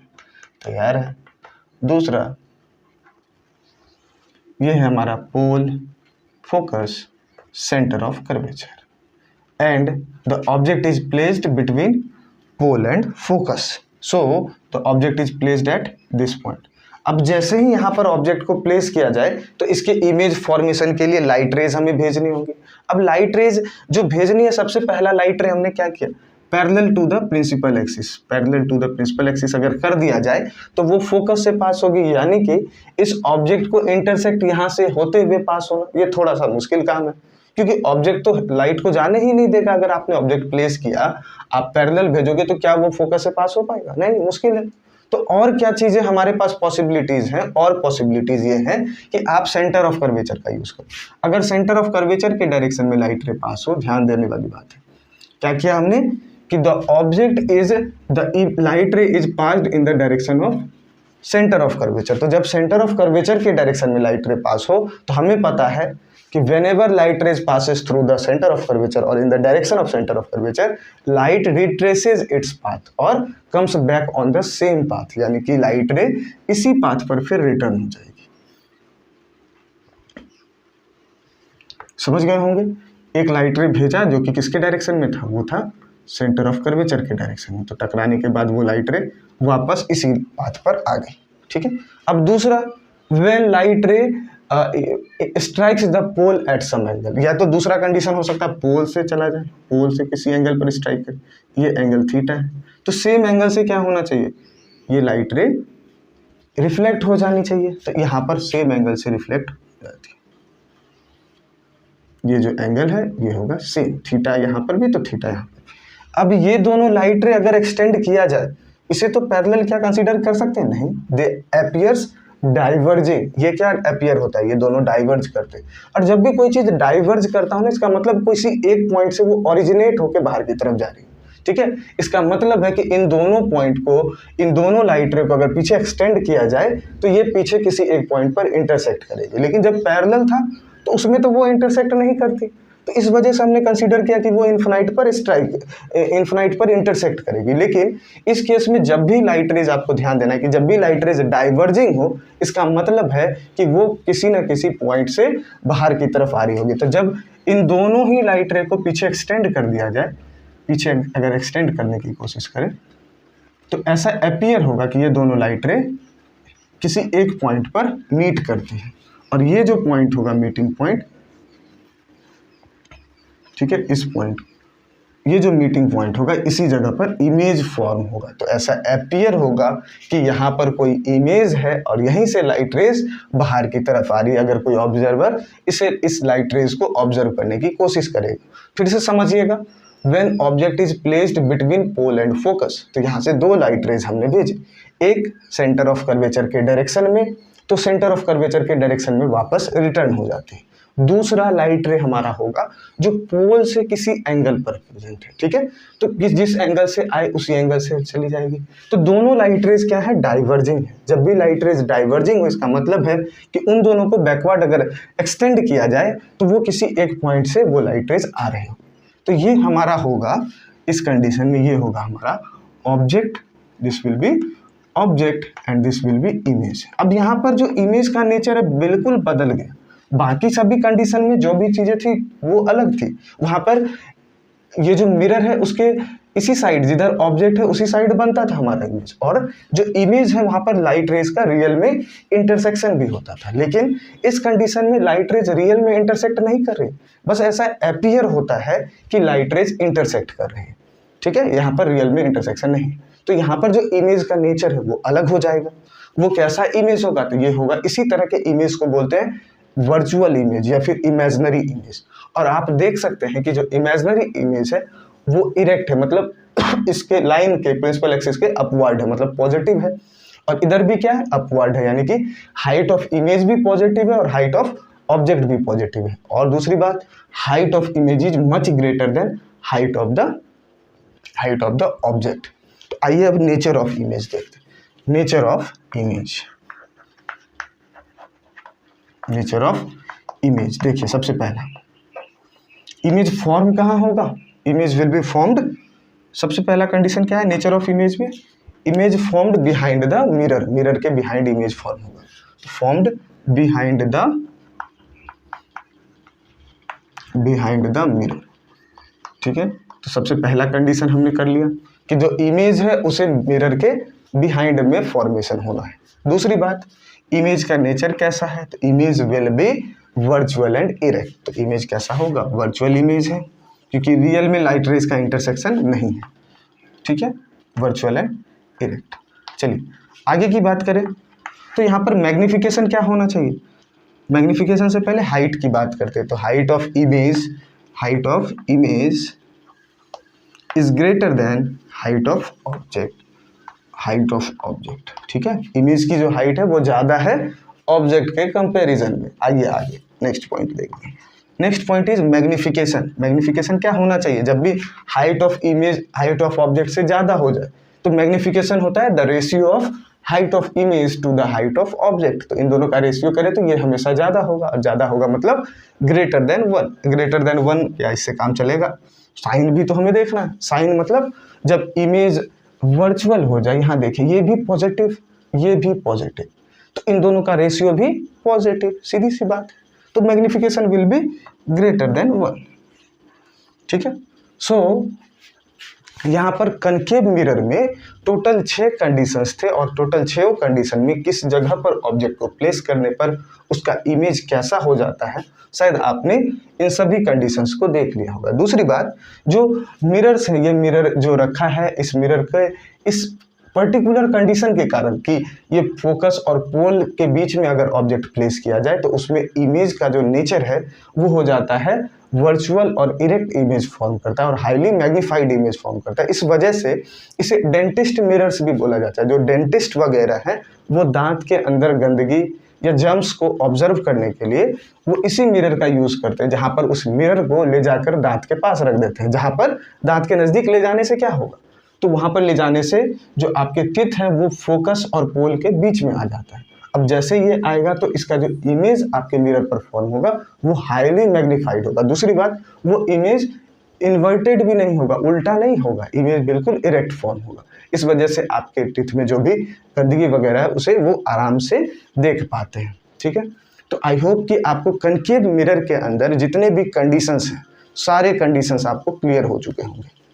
तैयार है। दूसरा, ये है हमारा pole, focus, centre of curvature and the object is placed between pole and focus. So the object is placed at this point. अब जैसे ही यहाँ पर ऑब्जेक्ट को प्लेस किया जाए तो इसके इमेज फॉर्मेशन के लिए लाइट रेज हमें भेजनी होगी। अब लाइट रेज जो भेजनी है, सबसे पहला लाइट रे हमने क्या किया, parallel to the principal axis. Parallel to the principal axis अगर कर दिया जाए तो वो फोकस से पास होगी, यानी कि इस ऑब्जेक्ट को इंटरसेक्ट यहाँ से होते हुए पास होना। ये थोड़ा सा मुश्किल काम है क्योंकि ऑब्जेक्ट तो लाइट को जाने ही नहीं देगा। अगर आपने ऑब्जेक्ट प्लेस किया, आप पैरेलल भेजोगे तो क्या वो फोकस से पास हो पाएगा? नहीं, मुश्किल है। तो और क्या चीजें हमारे पास पॉसिबिलिटीज हैं? और पॉसिबिलिटीज ये हैं कि आप सेंटर ऑफ कर्वेचर का यूज करो। अगर सेंटर ऑफ कर्वेचर के डायरेक्शन में लाइट रे पास हो, ध्यान देने वाली बात है, क्या किया हमने कि the object is the light रे is passed in the direction of centre of curvature. तो जब सेंटर ऑफ कर्वेचर के डायरेक्शन में लाइट रे पास हो तो हमें पता है कि whenever light rays passes through the center of curvature or in the direction of center of curvature, light retraces its path और comes back on the same path, यानी कि लाइट रे इसी पाथ पर फिर रिटर्न हो जाएगी। समझ गए होंगे? एक लाइट रे भेजा जो कि किसके डायरेक्शन में था, वो था सेंटर ऑफ कर्वेचर के डायरेक्शन में। तो टकराने के बाद वो लाइट रे वापस इसी पाथ पर आ गई, ठीक है। अब दूसरा, when light ray strikes the pole at some angle, या तो दूसरा कंडीशन हो सकता है पोल से चला जाए, पोल से किसी एंगल पर स्ट्राइक करे, ये एंगल थीटा है, तो सेम एंगल से क्या होना चाहिए, ये लाइट रे रिफ्लेक्ट हो जानी चाहिए। तो यहाँ पर सेम एंगल से रिफ्लेक्ट हो जाती है। ये जो एंगल है ये होगा सेम, थीटा यहाँ पर भी तो थीटा यहाँ पर। अब ये दोनों लाइट रे अगर एक्सटेंड किया जाए, इसे तो पैरेलल क्या कंसीडर कर सकते हैं? नहीं, दे अपीयर्स डाइवर्जिंग। ये क्या अपीयर होता है, ये दोनों डाइवर्ज करते हैं। और जब भी कोई चीज डाइवर्ज करता हो ना, इसका मतलब किसी एक पॉइंट से वो ओरिजिनेट होकर बाहर की तरफ जा रही है, ठीक है। इसका मतलब है कि इन दोनों पॉइंट को, इन दोनों लाइट रे को अगर पीछे एक्सटेंड किया जाए तो ये पीछे किसी एक पॉइंट पर इंटरसेक्ट करेगी। लेकिन जब पैरेलल था तो उसमें तो वो इंटरसेक्ट नहीं करती, तो इस वजह से हमने कंसीडर किया कि वो इन्फिनाइट पर इंटरसेक्ट करेगी। लेकिन इस केस में जब भी लाइट रेज, आपको ध्यान देना है कि जब भी लाइट रेज डाइवर्जिंग हो, इसका मतलब है कि वो किसी न किसी पॉइंट से बाहर की तरफ आ रही होगी। तो जब इन दोनों ही लाइट रे को पीछे एक्सटेंड कर दिया जाए, पीछे अगर एक्सटेंड करने की कोशिश करें तो ऐसा अपीयर होगा कि ये दोनों लाइट रे किसी एक पॉइंट पर मीट करती है, और ये जो पॉइंट होगा मीटिंग पॉइंट, ठीक है, इस पॉइंट, ये जो मीटिंग पॉइंट होगा इसी जगह पर इमेज फॉर्म होगा। तो ऐसा अपीयर होगा कि यहाँ पर कोई इमेज है और यहीं से लाइट रेज बाहर की तरफ आ रही है। अगर कोई ऑब्जर्वर इस लाइट रेज को ऑब्जर्व करने की कोशिश करेगा, फिर से समझिएगा, when object is placed between pole and focus, तो यहाँ से दो लाइट रेज हमने भेजी, एक सेंटर ऑफ कर्वेचर के डायरेक्शन में, तो सेंटर ऑफ कर्वेचर के डायरेक्शन में वापस रिटर्न हो जाती है। दूसरा लाइट रे हमारा होगा जो पोल से किसी एंगल पर प्रेजेंट है, ठीक है, तो जिस एंगल से आए उसी एंगल से चली जाएगी। तो दोनों लाइट रेज क्या है, डाइवर्जिंग है। जब भी लाइट रेज डाइवर्जिंग हो, इसका मतलब है कि उन दोनों को बैकवर्ड अगर एक्सटेंड किया जाए तो वो किसी एक पॉइंट से वो लाइट रेज आ रहे हो। तो ये हमारा होगा, इस कंडीशन में ये होगा हमारा object, this will B object and this will B image. अब यहाँ पर जो इमेज का नेचर है बिल्कुल बदल गया। बाकी सभी कंडीशन में जो भी चीज़ें थी वो अलग थी। वहाँ पर ये जो मिरर है उसके इसी साइड, जिधर ऑब्जेक्ट है उसी साइड बनता था हमारा इमेज, और जो इमेज है वहाँ पर लाइट रेज का रियल में इंटरसेक्शन भी होता था। लेकिन इस कंडीशन में लाइट रेज रियल में इंटरसेक्ट नहीं कर रही, बस ऐसा अपीयर होता है कि लाइट रेज इंटरसेक्ट कर रही है, ठीक है, यहाँ पर रियल में इंटरसेक्शन नहीं। तो यहाँ पर जो इमेज का नेचर है वो अलग हो जाएगा। वो कैसा इमेज होगा, तो ये होगा इसी तरह के इमेज को बोलते हैं वर्चुअल इमेज या फिर इमेजिनरी इमेज। और आप देख सकते हैं कि जो इमेजिनरी इमेज है वो इरेक्ट है, मतलब इसके लाइन के प्रिंसिपल एक्सिस के अपवर्ड है, मतलब पॉजिटिव है, और इधर भी क्या है, अपवर्ड है, यानी कि हाइट ऑफ इमेज भी पॉजिटिव है और हाइट ऑफ ऑब्जेक्ट भी पॉजिटिव है। और दूसरी बात, height of image is much greater than height of the object. तो आइए अब नेचर ऑफ इमेज देखते हैं। नेचर ऑफ इमेज देखिए, सबसे पहला इमेज फॉर्म कहाँ होगा, इमेज विल बी फॉर्म्ड, सबसे पहला कंडीशन क्या है नेचर ऑफ इमेज में, image formed behind the mirror, mirror के बिहाइंड इमेज फॉर्म होगा, तो फॉर्म्ड बिहाइंड द मिरर, ठीक है। तो सबसे पहला कंडीशन हमने कर लिया कि जो इमेज है उसे मिरर के बिहाइंड में फॉर्मेशन होना है। दूसरी बात, इमेज का नेचर कैसा है, तो image will B virtual and erect. तो इमेज कैसा होगा, वर्चुअल इमेज है, क्योंकि रियल में लाइट रेज का इंटरसेक्शन नहीं है, ठीक है, वर्चुअल एंड इरेक्ट। चलिए आगे की बात करें, तो यहाँ पर मैग्निफिकेशन क्या होना चाहिए, मैग्निफिकेशन से पहले हाइट की बात करते हैं। तो height of image is greater than height of object, ठीक है, इमेज की जो हाइट है वो ज़्यादा है ऑब्जेक्ट के कंपैरिजन में। आइए आगे नेक्स्ट पॉइंट देखते हैं। Next point is magnification. Magnification क्या होना चाहिए, जब भी height of image height of object से ज़्यादा हो जाए तो मैग्निफिकेशन होता है the ratio of height of image to the height of object. तो इन दोनों का रेशियो करें तो ये हमेशा ज़्यादा होगा, और ज़्यादा होगा मतलब ग्रेटर देन वन। क्या इससे काम चलेगा, साइन भी तो हमें देखना है। साइन मतलब जब इमेज वर्चुअल हो जाए, यहाँ देखिए ये भी पॉजिटिव, ये भी पॉजिटिव, तो इन दोनों का रेशियो भी पॉजिटिव, सीधी सी बात। तो magnification will be greater than 1, ठीक है। सो यहाँ पर कनकेव मिरर में टोटल 6 कंडीशंस थे, और टोटल 6 कंडीशन में किस जगह पर ऑब्जेक्ट को प्लेस करने पर उसका इमेज कैसा हो जाता है, शायद आपने इन सभी कंडीशंस को देख लिया होगा। दूसरी बात, जो मिरर्स है, ये मिरर जो रखा है, इस मिरर के इस पर्टिकुलर कंडीशन के कारण कि ये फोकस और पोल के बीच में अगर ऑब्जेक्ट प्लेस किया जाए तो उसमें इमेज का जो नेचर है वो हो जाता है वर्चुअल और इरेक्ट इमेज फॉर्म करता है और हाईली मैग्नीफाइड इमेज फॉर्म करता है। इस वजह से इसे डेंटिस्ट मिरर्स भी बोला जाता है। जो डेंटिस्ट वगैरह है वो दांत के अंदर गंदगी या जर्म्स को ऑब्जर्व करने के लिए वो इसी मिरर का यूज़ करते हैं, जहाँ पर उस मिरर को ले जाकर दांत के पास रख देते हैं, जहाँ पर दांत के नज़दीक ले जाने से क्या होगा, तो वहाँ पर ले जाने से जो आपके टीथ हैं वो फोकस और पोल के बीच में आ जाता है। अब जैसे ये आएगा तो इसका जो इमेज आपके मिरर पर फॉर्म होगा वो हाईली मैग्नीफाइड होगा। दूसरी बात, वो इमेज इन्वर्टेड भी नहीं होगा, उल्टा नहीं होगा, इमेज बिल्कुल इरेक्ट फॉर्म होगा। इस वजह से आपके टीथ में जो भी गंदगी वगैरह है उसे वो आराम से देख पाते हैं, ठीक है। तो आई होप कि आपको कनकेव मिरर के अंदर जितने भी कंडीशंस हैं सारे कंडीशंस आपको क्लियर हो चुके होंगे।